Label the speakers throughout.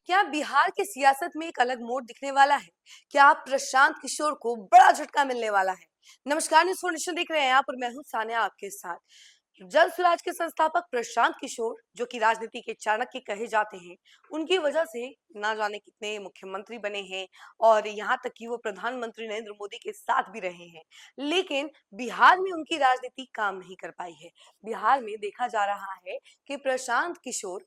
Speaker 1: क्या बिहार की सियासत में एक अलग मोड़ दिखने वाला है? क्या प्रशांत किशोर को बड़ा झटका मिलने वाला है? नमस्कार, न्यूज़ फॉर नेशन देख रहे हैं आप और मैं हूं सानिया आपके साथ। जन स्वराज के संस्थापक प्रशांत किशोर, जो कि राजनीति के चाणक्य कहे जाते हैं, उनकी वजह से ना जाने कितने मुख्यमंत्री बने हैं और यहाँ तक कि वो प्रधानमंत्री नरेंद्र मोदी के साथ भी रहे हैं। लेकिन बिहार में उनकी राजनीति काम नहीं कर पाई है। बिहार में देखा जा रहा है कि प्रशांत किशोर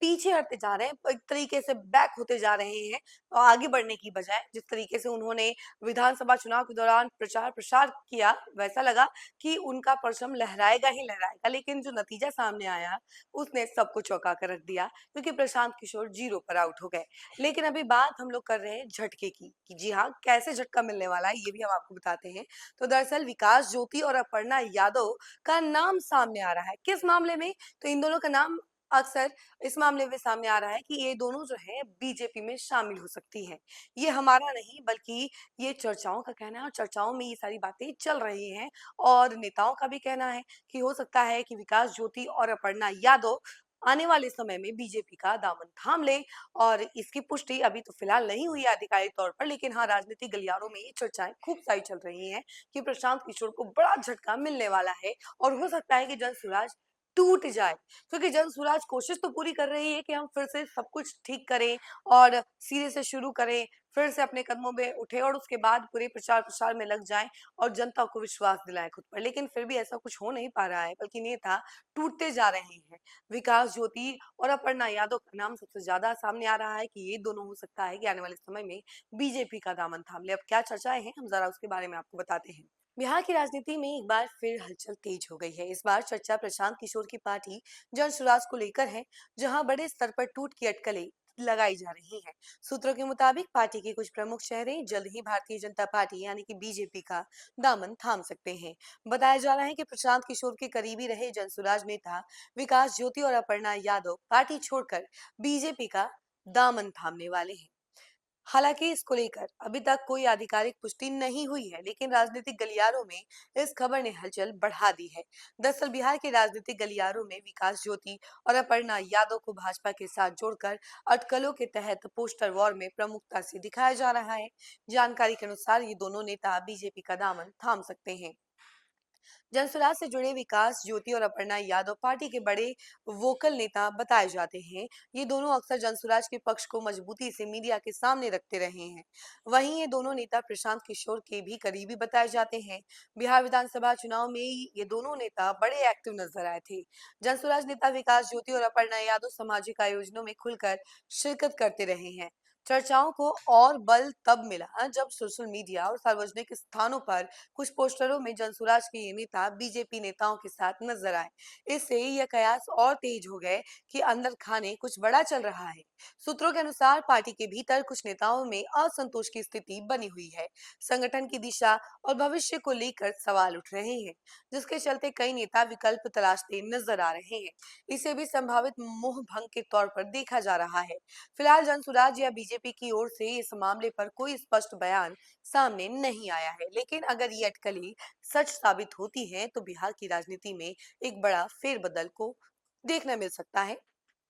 Speaker 1: पीछे हटते जा रहे हैं, एक तरीके से बैक होते जा रहे हैं और आगे बढ़ने की बजाय जिस तरीके से उन्होंने विधानसभा चुनाव के दौरान प्रचार प्रसार किया, वैसा लगा कि उनका परचम लहराएगा ही लहराएगा। लेकिन जो नतीजा सामने आया उसने सबको चौंका कर रख दिया, क्योंकि प्रशांत किशोर जीरो पर आउट हो गए। लेकिन अभी बात हम लोग कर रहे हैं झटके की, कि जी हाँ, कैसे झटका मिलने वाला है ये भी हम आपको बताते हैं। तो दरअसल विकास ज्योति और अपर्णा यादव का नाम सामने आ रहा है। किस मामले में? तो इन दोनों का नाम अक्सर इस मामले में सामने आ रहा है कि ये दोनों जो है बीजेपी में शामिल हो सकती हैं। ये हमारा नहीं, बल्कि ये चर्चाओं का कहना है और चर्चाओं में ये सारी बातें चल रही हैं। और नेताओं का भी कहना है कि हो सकता है कि विकास ज्योति और अपर्णा यादव आने वाले समय में बीजेपी का दामन थाम ले। और इसकी पुष्टि अभी तो फिलहाल नहीं हुई है आधिकारिक तौर पर, लेकिन हाँ, राजनीतिक गलियारों में ये चर्चाएं खूब सारी चल रही हैं कि प्रशांत किशोर को बड़ा झटका मिलने वाला है और हो सकता है कि जन स्वराज टूट जाए। क्योंकि जन स्वराज कोशिश तो पूरी कर रही है कि हम फिर से सब कुछ ठीक करें और सिरे से शुरू करें, फिर से अपने कदमों में उठे और उसके बाद पूरे प्रचार प्रसार में लग जाएं और जनता को विश्वास दिलाएं खुद पर। लेकिन फिर भी ऐसा कुछ हो नहीं पा रहा है, बल्कि नेता टूटते जा रहे हैं। विकास ज्योति और अपर्णा यादव का नाम सबसे ज्यादा सामने आ रहा है कि ये दोनों हो सकता है कि आने वाले समय में बीजेपी का दामन थाम ले। अब क्या चर्चाएं हैं, हम जरा उसके बारे में आपको बताते हैं। बिहार की राजनीति में एक बार फिर हलचल तेज हो गई है। इस बार चर्चा प्रशांत किशोर की पार्टी जन स्वराज को लेकर है, जहां बड़े स्तर पर टूट की अटकलें लगाई जा रही हैं। सूत्रों के मुताबिक पार्टी के कुछ प्रमुख चेहरे जल्द ही भारतीय जनता पार्टी यानी कि बीजेपी का दामन थाम सकते हैं। बताया जा रहा है कि प्रशांत किशोर के करीबी रहे जन स्वराज नेता विकास ज्योति और अपर्णा यादव पार्टी छोड़कर बीजेपी का दामन थामने वाले हैं। हालांकि इसको लेकर अभी तक कोई आधिकारिक पुष्टि नहीं हुई है, लेकिन राजनीतिक गलियारों में इस खबर ने हलचल बढ़ा दी है। दरअसल बिहार के राजनीतिक गलियारों में विकास ज्योति और अपर्णा यादव को भाजपा के साथ जोड़कर अटकलों के तहत पोस्टर वॉर में प्रमुखता से दिखाया जा रहा है। जानकारी के अनुसार ये दोनों नेता बीजेपी का दामन थाम सकते हैं। जनसुराज से जुड़े विकास ज्योति और अपर्णा यादव पार्टी के बड़े वोकल नेता बताए जाते हैं। ये दोनों अक्सर जनसुराज के पक्ष को मजबूती से मीडिया के सामने रखते रहे हैं। वहीं ये दोनों नेता प्रशांत किशोर के भी करीबी बताए जाते हैं। बिहार विधानसभा चुनाव में ये दोनों नेता बड़े एक्टिव नजर आए थे। जनसुराज नेता विकास ज्योति और अपर्णा यादव सामाजिक आयोजनों में खुलकर शिरकत करते रहे हैं। चर्चाओं को और बल तब मिला जब सोशल मीडिया और सार्वजनिक स्थानों पर कुछ पोस्टरों में जनसुराज के ये नेता बीजेपी नेताओं के साथ नजर आए। इससे यह कयास और तेज हो गए कि अंदर खाने कुछ बड़ा चल रहा है। सूत्रों के अनुसार पार्टी के भीतर कुछ नेताओं में असंतोष की स्थिति बनी हुई है। संगठन की दिशा और भविष्य को लेकर सवाल उठ रहे हैं, जिसके चलते कई नेता विकल्प तलाशते नजर आ रहे हैं। इसे भी संभावित मोह भंग के तौर पर देखा जा रहा है। फिलहाल जनसुराज या बीजेपी की ओर से इस मामले पर कोई स्पष्ट बयान सामने नहीं आया है। लेकिन अगर ये अटकलें सच साबित होती हैं तो बिहार की राजनीति में एक बड़ा फेरबदल को देखना मिल सकता है।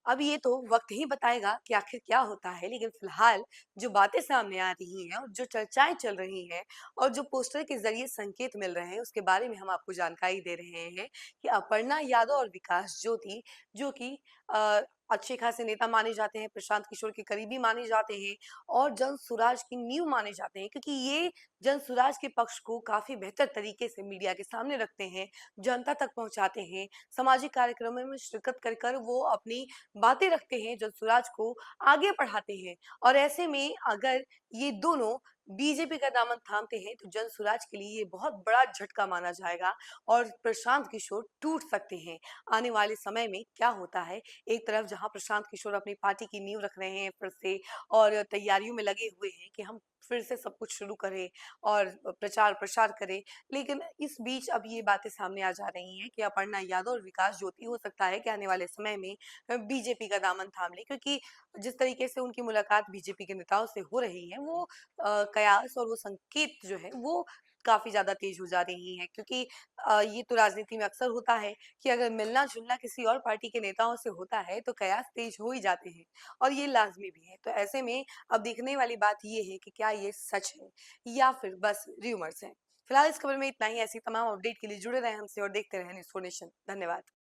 Speaker 1: अब ये तो वक्त ही बताएगा कि आखिर क्या होता है, लेकिन फिलहाल जो बातें सामने आ रही हैं और जो चर्चाएं चल रही हैं और जो पोस्टर के जरिए संकेत मिल रहे हैं, उसके बारे में हम आपको जानकारी दे रहे हैं कि अपर्णा यादव और विकास ज्योति, जो कि अच्छे खासे नेता माने जाते हैं, प्रशांत किशोर के करीबी माने जाते हैं और जन सुराज की नींव माने जाते हैं, क्योंकि ये जन सुराज के पक्ष को काफी बेहतर तरीके से मीडिया के सामने रखते हैं, जनता तक पहुंचाते हैं, सामाजिक कार्यक्रमों में शिरकत कर कर वो अपनी बातें रखते हैं, जनसुराज को आगे बढ़ाते हैं। और ऐसे में अगर ये दोनों बीजेपी का दामन थामते हैं तो जनसुराज के लिए ये बहुत बड़ा झटका माना जाएगा और प्रशांत किशोर टूट सकते हैं। आने वाले समय में क्या होता है, एक तरफ जहां प्रशांत किशोर अपनी पार्टी की नींव रख रहे हैं फिर से और तैयारियों में लगे हुए हैं कि हम फिर से सब कुछ शुरू करें और प्रचार प्रसार करें, लेकिन इस बीच अब ये बातें सामने आ जा रही हैं कि अपर्णा यादव और विकास ज्योति हो सकता है कि आने वाले समय में बीजेपी का दामन थाम ले, क्योंकि जिस तरीके से उनकी मुलाकात बीजेपी के नेताओं से हो रही है वो कयास और वो संकेत जो है वो काफी ज्यादा तेज हो जा रही हैं, क्योंकि ये तो राजनीति में अक्सर होता है कि अगर मिलना जुलना किसी और पार्टी के नेताओं से होता है तो कयास तेज हो ही जाते हैं, और ये लाजमी भी है। तो ऐसे में अब देखने वाली बात ये है कि क्या ये सच है या फिर बस र्यूमर्स है। फिलहाल इस खबर में इतना ही। ऐसी तमाम अपडेट के लिए जुड़े रहे हमसे और देखते रहे न्यूज़4 नेशन। धन्यवाद।